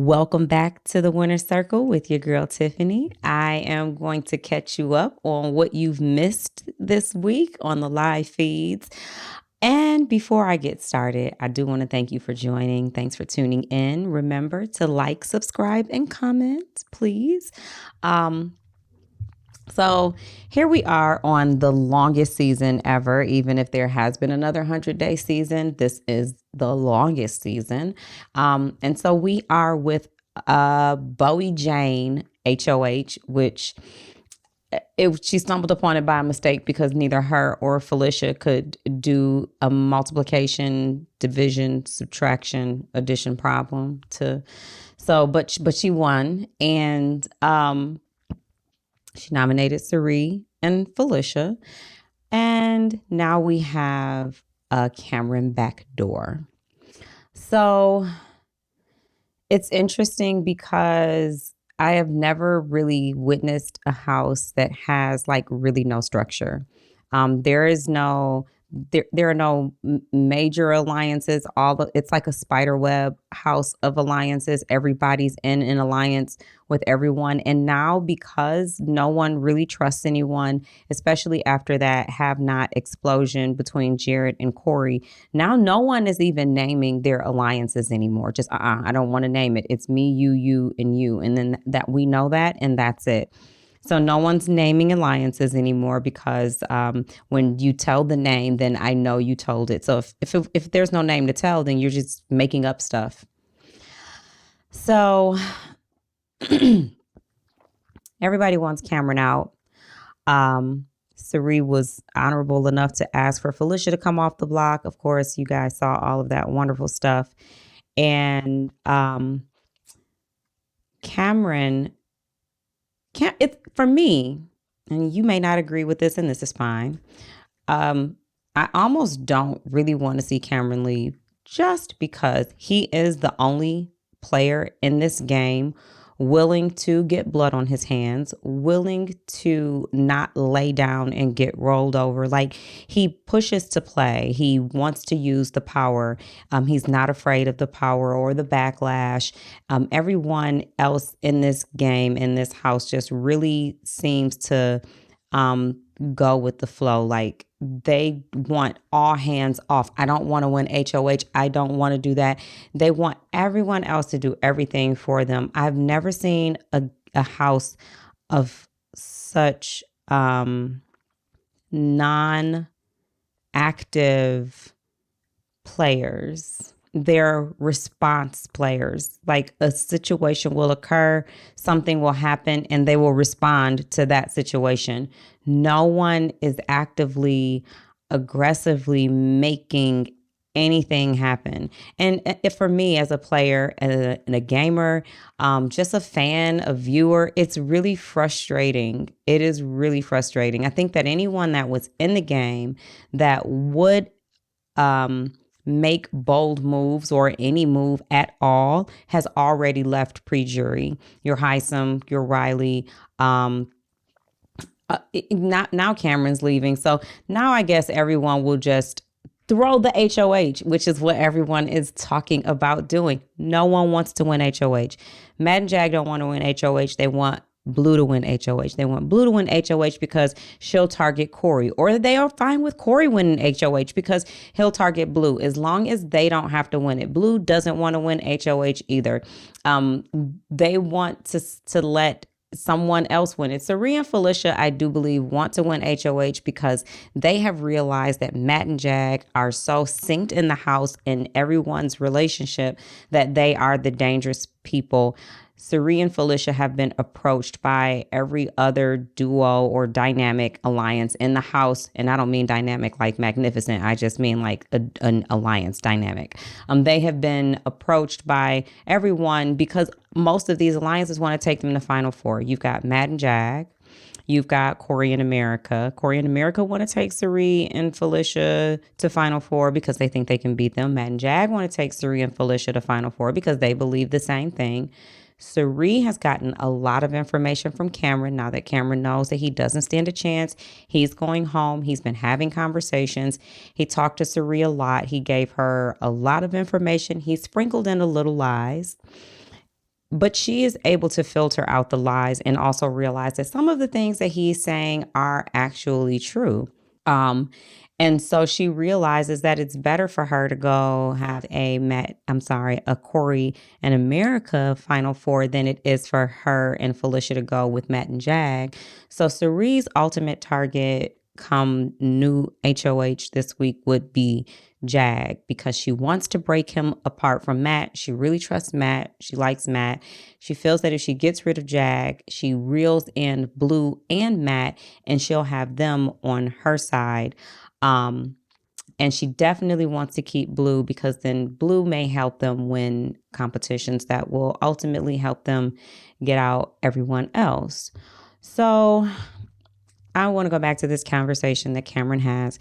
Welcome back to the Winner Circle with your girl Tiffany. I am going to catch you up on what you've missed this week on the live feeds. And before I get started, I do want to thank you for joining. Thanks for tuning in. Remember to like, subscribe, and comment, please. Um, so here we are on the longest season ever. Even if there has been another 100-day season, this is the longest season. And so we are with Bowie Jane HOH, which she stumbled upon it by mistake because neither her or Felicia could do a multiplication, division, subtraction, addition problem but she won. And she nominated Sari and Felicia. And now we have Cameron Backdoor. So it's interesting because I have never really witnessed a house that has like really no structure. There are no major alliances. It's like a spider web house of alliances. Everybody's in an alliance with everyone. And now, because no one really trusts anyone, especially after that have not explosion between Jared and Corey, now no one is even naming their alliances anymore. Just I don't want to name it. It's me, you, and you. And then that we know that, and that's it. So no one's naming alliances anymore because when you tell the name, then I know you told it. So if there's no name to tell, then you're just making up stuff. So everybody wants Cameron out. Sari was honorable enough to ask for Felicia to come off the block. Of course, you guys saw all of that wonderful stuff. And Cameron... for me, and you may not agree with this, and this is fine. I almost don't really want to see Cameron leave just because he is the only player in this game willing to get blood on his hands, willing to not lay down and get rolled over. Like, he pushes to play. He wants to use the power. He's not afraid of the power or the backlash. Everyone else in this game, in this house, just really seems to go with the flow. Like, they want all hands off. I don't want to win HOH. I don't want to do that. They want everyone else to do everything for them. I've never seen a house of such non-active players. They're response players. Like, a situation will occur, something will happen, and they will respond to that situation. No one is actively, aggressively making anything happen. And if, for me as a player and a gamer, just a fan, a viewer, it's really frustrating. It is really frustrating. I think that anyone that was in the game that would make bold moves or any move at all has already left pre-jury. Your Heisem, your Riley, now Cameron's leaving. So now I guess everyone will just throw the HOH, which is what everyone is talking about doing. No one wants to win HOH. Matt and Jag don't want to win HOH. They want Blue to win HOH. They want Blue to win HOH because she'll target Corey, or they are fine with Corey winning HOH because he'll target Blue, as long as they don't have to win it. Blue doesn't want to win HOH either. They want to let someone else win it. Sari and Felicia, I do believe, want to win HOH because they have realized that Matt and Jag are so synced in the house and everyone's relationship that they are the dangerous people. Sari and Felicia have been approached by every other duo or dynamic alliance in the house. And I don't mean dynamic like magnificent. I just mean like an alliance dynamic. They have been approached by everyone because most of these alliances want to take them to Final Four. You've got Matt and Jag. You've got Corey and America. Corey and America want to take Sari and Felicia to Final Four because they think they can beat them. Matt and Jag want to take Sari and Felicia to Final Four because they believe the same thing. Sari has gotten a lot of information from Cameron now that Cameron knows that he doesn't stand a chance. He's going home. He's been having conversations. He talked to Sari a lot. He gave her a lot of information. He sprinkled in a little lies. But she is able to filter out the lies and also realize that some of the things that he's saying are actually true. Um, and so she realizes that it's better for her to go have a Corey and America Final Four than it is for her and Felicia to go with Matt and Jag. So Cerie's ultimate target come new HOH this week would be Jag, because she wants to break him apart from Matt. She really trusts Matt. She likes Matt. She feels that if she gets rid of Jag, she reels in Blue and Matt, and she'll have them on her side. And she definitely wants to keep Blue, because then Blue may help them win competitions that will ultimately help them get out everyone else. So I want to go back to this conversation that Cameron has.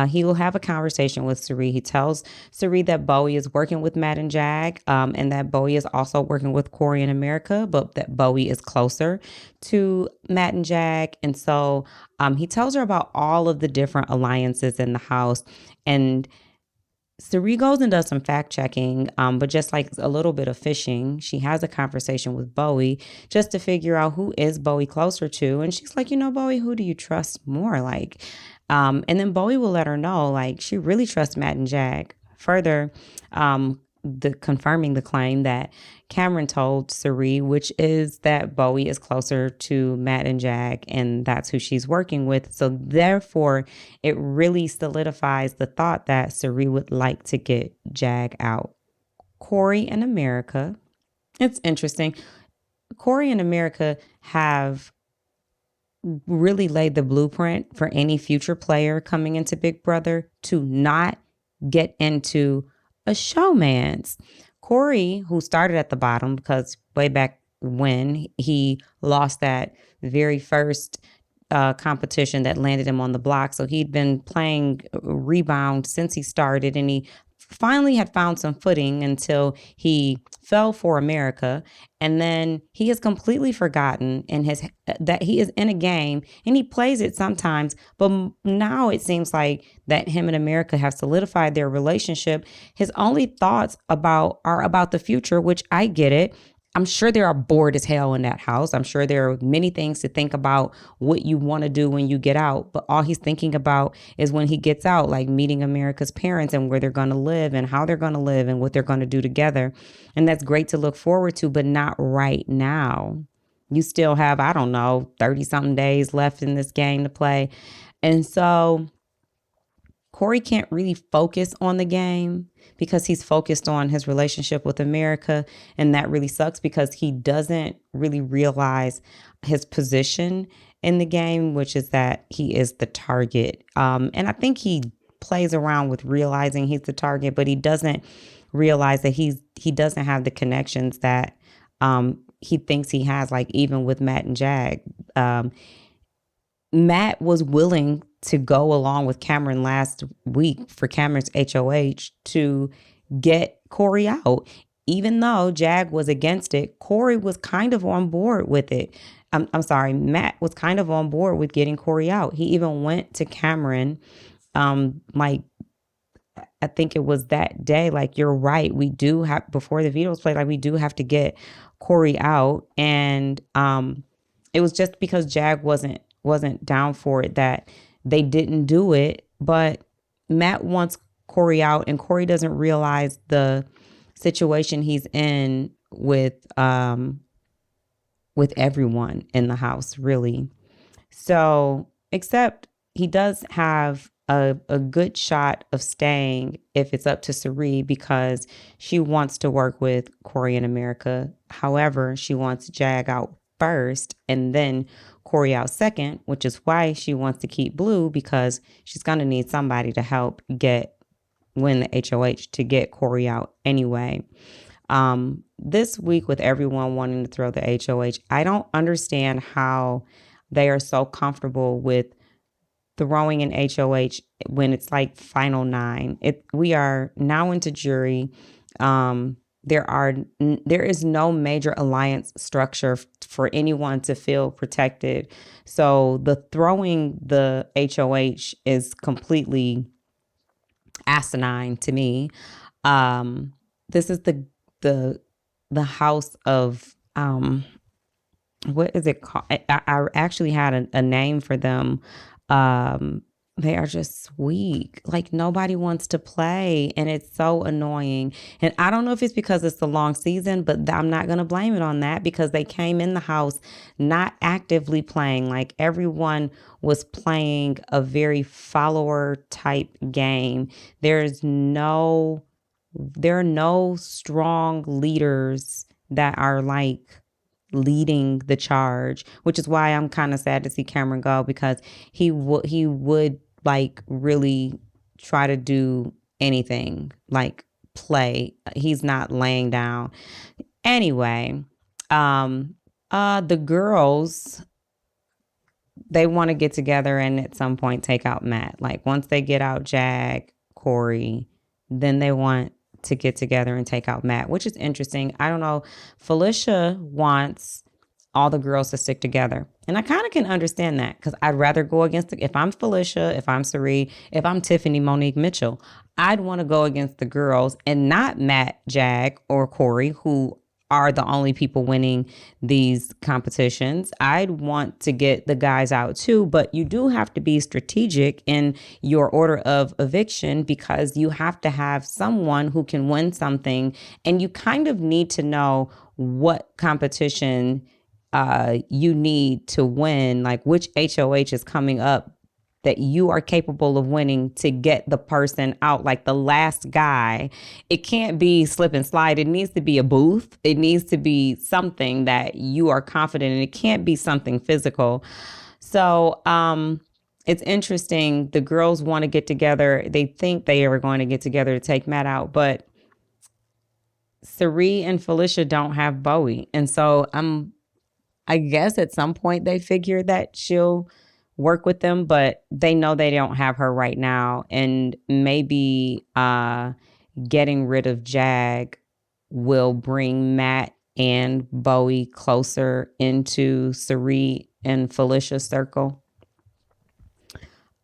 He will have a conversation with Cirie. He tells Cirie that Bowie is working with Matt and Jag, and that Bowie is also working with Corey in America, but that Bowie is closer to Matt and Jag. And so he tells her about all of the different alliances in the house. And Cirie goes and does some fact checking, but just like a little bit of fishing, she has a conversation with Bowie just to figure out who is Bowie closer to. And she's like, Bowie, who do you trust more? And then Bowie will let her know, like, she really trusts Matt and Jag. Further, confirming the claim that Cameron told Cirie, which is that Bowie is closer to Matt and Jag, and that's who she's working with. So therefore, it really solidifies the thought that Cirie would like to get Jag out. Corey and America. It's interesting. Corey and America have really laid the blueprint for any future player coming into Big Brother to not get into a showmance. Corey, who started at the bottom because way back when he lost that very first competition that landed him on the block. So he'd been playing rebound since he started, and he finally had found some footing until he fell for America. And then he has completely forgotten that he is in a game, and he plays it sometimes. But now it seems like that him and America have solidified their relationship. His only thoughts are about the future, which I get it. I'm sure they are bored as hell in that house. I'm sure there are many things to think about what you want to do when you get out. But all he's thinking about is when he gets out, like meeting America's parents and where they're going to live and how they're going to live and what they're going to do together. And that's great to look forward to, but not right now. You still have, 30 something days left in this game to play. And so Corey can't really focus on the game because he's focused on his relationship with America. And that really sucks because he doesn't really realize his position in the game, which is that he is the target. And I think he plays around with realizing he's the target, but he doesn't realize that he doesn't have the connections that he thinks he has, like even with Matt and Jag. Matt was willing to go along with Cameron last week for Cameron's HOH to get Corey out. Even though Jag was against it, Corey was kind of on board with it. Matt was kind of on board with getting Corey out. He even went to Cameron, I think it was that day, like, you're right, we do have, before the veto was played, like, we do have to get Corey out. And it was just because Jag wasn't down for it that they didn't do it. But Matt wants Corey out, and Corey doesn't realize the situation he's in with everyone in the house, really. So, except he does have a good shot of staying if it's up to Cirie, because she wants to work with Corey in America. However, she wants Jag out first and then Corey out second, which is why she wants to keep Blue, because she's going to need somebody to help win the HOH to get Corey out anyway. This week, with everyone wanting to throw the HOH, I don't understand how they are so comfortable with throwing an HOH when it's like final 9. We are now into jury. There is no major alliance structure for anyone to feel protected. So the throwing the HOH is completely asinine to me. This is the the house of what is it called? I actually had a name for them. Um, they are just weak. Like nobody wants to play, and it's so annoying. And I don't know if it's because it's the long season, but I'm not gonna blame it on that because they came in the house not actively playing. Like everyone was playing a very follower type game. There's no, there are no strong leaders that are like leading the charge, which is why I'm kind of sad to see Cameron go because he would like really try to do anything like play. He's not laying down. Anyway, the girls, they want to get together and at some point take out Matt. Like once they get out Jag, Corey, then they want to get together and take out Matt, which is interesting. I don't know. Felicia wants all the girls to stick together. And I kind of can understand that because I'd rather go against if I'm Felicia, if I'm Sari, if I'm Tiffany, Monique Mitchell, I'd want to go against the girls and not Matt, Jag, or Corey, who are the only people winning these competitions. I'd want to get the guys out too, but you do have to be strategic in your order of eviction because you have to have someone who can win something, and you kind of need to know what competition you need to win, like which HOH is coming up that you are capable of winning to get the person out, like the last guy. It can't be slip and slide. It needs to be a booth. It needs to be something that you are confident in. It can't be something physical. So it's interesting. The girls want to get together. They think they are going to get together to take Matt out, but Sari and Felicia don't have Bowie. And so I guess at some point they figured that she'll work with them, but they know they don't have her right now. And maybe getting rid of Jag will bring Matt and Bowie closer into Sari and Felicia's circle.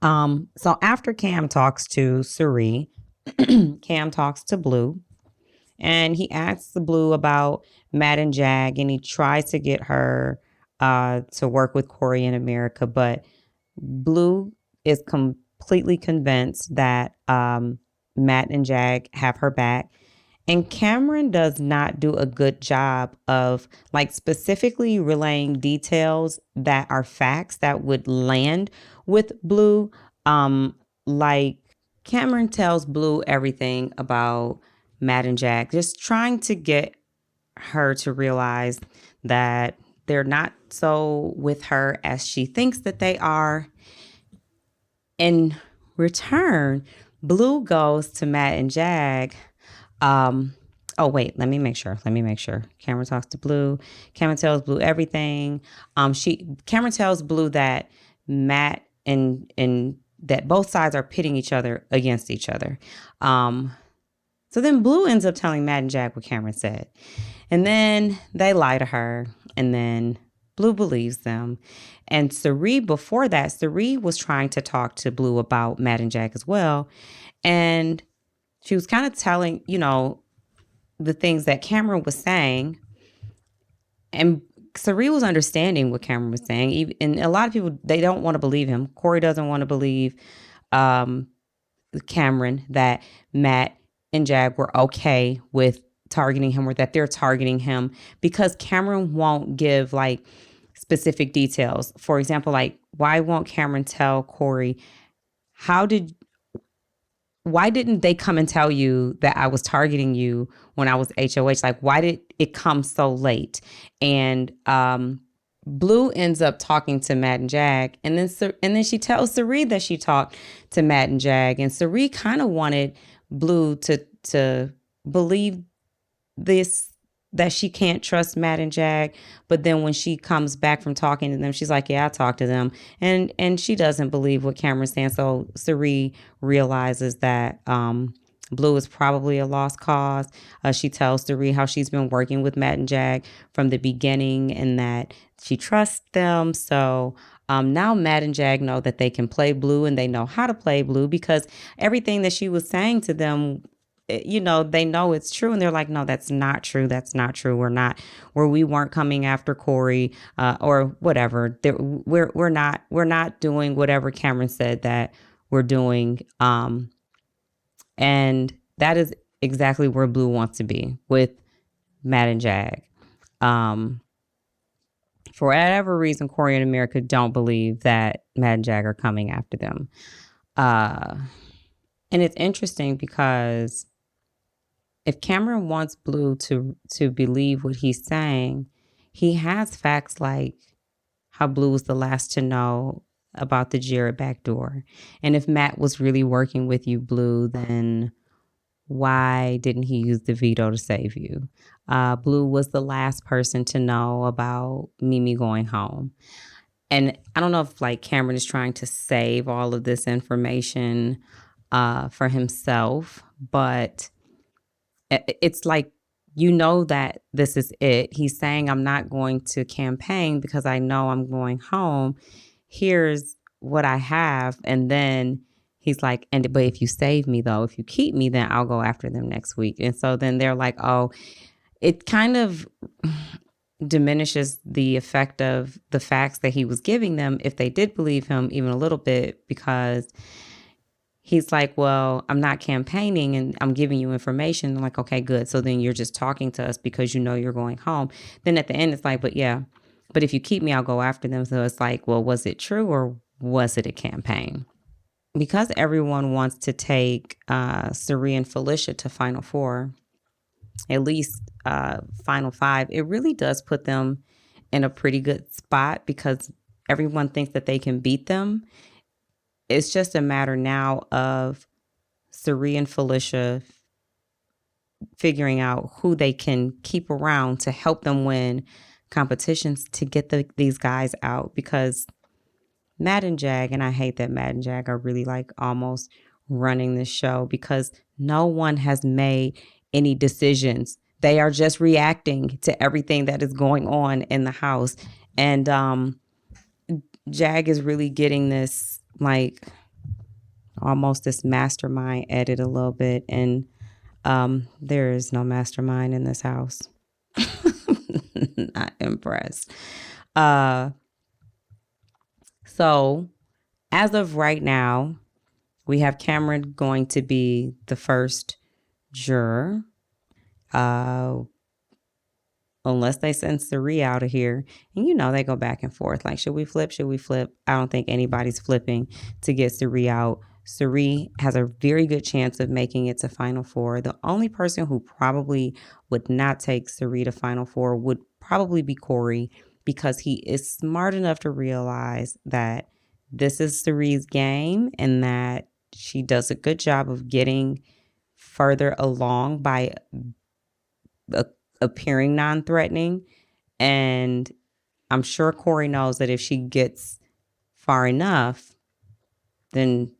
So after Cam talks to Sari, Cam talks to Blue. And he asks Blue about Matt and Jag, and he tries to get her to work with Corey in America. But Blue is completely convinced that Matt and Jag have her back. And Cameron does not do a good job of like specifically relaying details that are facts that would land with Blue. Like Cameron tells Blue everything about Matt and Jag, just trying to get her to realize that they're not so with her as she thinks that they are. In return, Blue goes to Matt and Jag. Oh, wait, let me make sure. Cameron talks to Blue. Cameron tells Blue everything. Cameron tells Blue that Matt and that both sides are pitting each other against each other. So then Blue ends up telling Matt and Jag what Cameron said. And then they lie to her. And then Blue believes them. And Sari, before that, Sari was trying to talk to Blue about Matt and Jag as well. And she was kind of telling, the things that Cameron was saying. And Sari was understanding what Cameron was saying. And a lot of people, they don't want to believe him. Corey doesn't want to believe Cameron that Matt and Jag were okay with targeting him or that they're targeting him because Cameron won't give like specific details. For example, like why won't Cameron tell Corey, why didn't they come and tell you that I was targeting you when I was HOH? Like, why did it come so late? And Blue ends up talking to Matt and Jag, and then she tells Sari that she talked to Matt and Jag, and Sari kind of wanted Blue to believe this, that she can't trust Matt and Jag, but then when she comes back from talking to them, she's like, yeah, I talked to them, and she doesn't believe what Cameron's saying. So Sari realizes that Blue is probably a lost cause. She tells Sari how she's been working with Matt and Jag from the beginning and that she trusts them. So now Matt and Jag know that they can play Blue and they know how to play Blue because everything that she was saying to them they know it's true, and they're like, no, that's not true. That's not true. We weren't coming after Corey, or whatever. We're not doing whatever Cameron said that we're doing. And that is exactly where Blue wants to be with Matt and Jag. For whatever reason, Corey and America don't believe that Matt and Jag are coming after them. And it's interesting because if Cameron wants Blue to believe what he's saying, he has facts like how Blue was the last to know about the Jared backdoor. And if Matt was really working with you, Blue, then why didn't he use the veto to save you? Blue was the last person to know about Mimi going home. And I don't know if like Cameron is trying to save all of this information for himself, but it's like, that this is it. He's saying, I'm not going to campaign because I know I'm going home. Here's what I have. And then he's like, but if you save me though, if you keep me, then I'll go after them next week. And so then they're like, oh, it kind of diminishes the effect of the facts that he was giving them if they did believe him even a little bit, because he's like, well, I'm not campaigning and I'm giving you information. I'm like, okay, good. So then you're just talking to us because you're going home. Then at the end, it's like, but if you keep me, I'll go after them. So it's like, well, was it true or was it a campaign? Because everyone wants to take Cirie and Felicia to Final Four, at least Final Five, it really does put them in a pretty good spot because everyone thinks that they can beat them. It's just a matter now of Cirie and Felicia figuring out who they can keep around to help them win competitions to get these guys out, because Matt and Jag, and I hate that Matt and Jag are really like almost running the show because no one has made any decisions. They are just reacting to everything that is going on in the house. And Jag is really getting this like almost this mastermind edit a little bit. And there is no mastermind in this house. Not impressed. So as of right now, we have Cameron going to be the first juror. Unless they send Cirie out of here. And they go back and forth. Like, should we flip? Should we flip? I don't think anybody's flipping to get Cirie out. Cirie has a very good chance of making it to Final Four. The only person who probably would not take Cirie to Final Four would probably be Corey, because he is smart enough to realize that this is Cirie's game and that she does a good job of getting further along by appearing non-threatening. And I'm sure Corey knows that if she gets far enough, then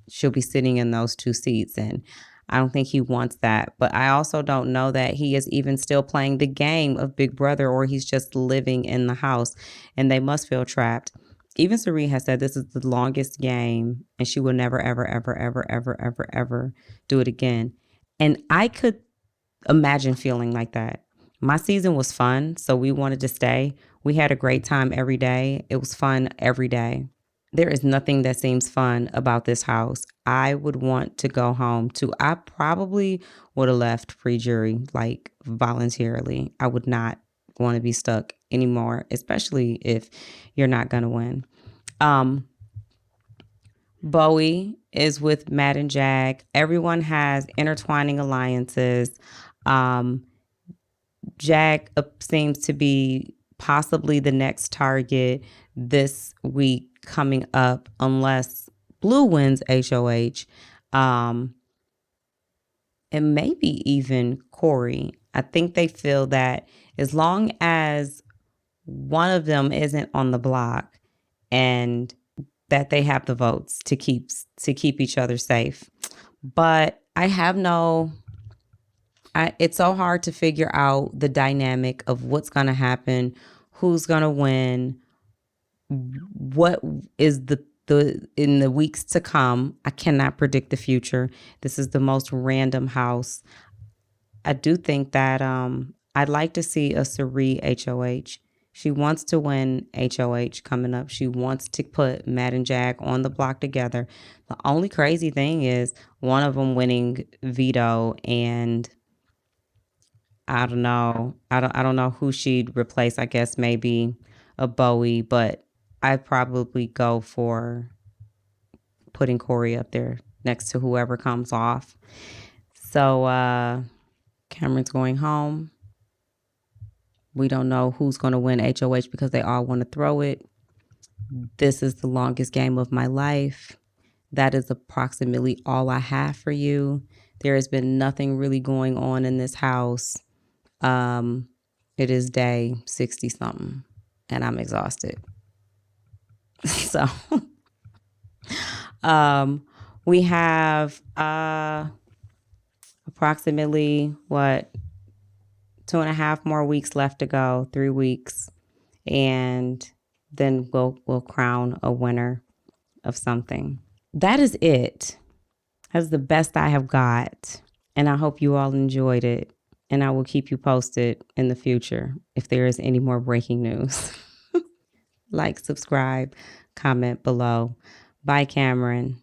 she'll be sitting in those two seats. And I don't think he wants that. But I also don't know that he is even still playing the game of Big Brother, or he's just living in the house, and they must feel trapped. Even Cirie has said this is the longest game and she will never, ever, ever, ever, ever, ever, ever do it again. And I could imagine feeling like that. My season was fun, so we wanted to stay. We had a great time every day. It was fun every day. There is nothing that seems fun about this house. I would want to go home too. I probably would have left pre-jury, like voluntarily. I would not want to be stuck anymore, especially if you're not going to win. Bowie is with Matt and Jag. Everyone has intertwining alliances. Jag seems to be possibly the next target this week coming up, unless Blue wins HOH. And maybe even Corey. I think they feel that as long as one of them isn't on the block and that they have the votes to keep each other safe. But it's so hard to figure out the dynamic of what's going to happen, who's going to win, what is the in the weeks to come. I cannot predict the future. This is the most random house. I do think that I'd like to see a Cerie HOH. She wants to win HOH coming up. She wants to put Matt and Jag on the block together. The only crazy thing is one of them winning veto, and I don't know. I don't know who she'd replace. I guess maybe a Bowie, but I'd probably go for putting Corey up there next to whoever comes off. So Cameron's going home. We don't know who's going to win HOH because they all want to throw it. This is the longest game of my life. That is approximately all I have for you. There has been nothing really going on in this house. It is day 60 something and I'm exhausted. So we have approximately 2.5 more weeks left to go, 3 weeks, and then we'll crown a winner of something. That is it. That's the best I have got, and I hope you all enjoyed it. And I will keep you posted in the future if there is any more breaking news. Like, subscribe, comment below. Bye, Cameron.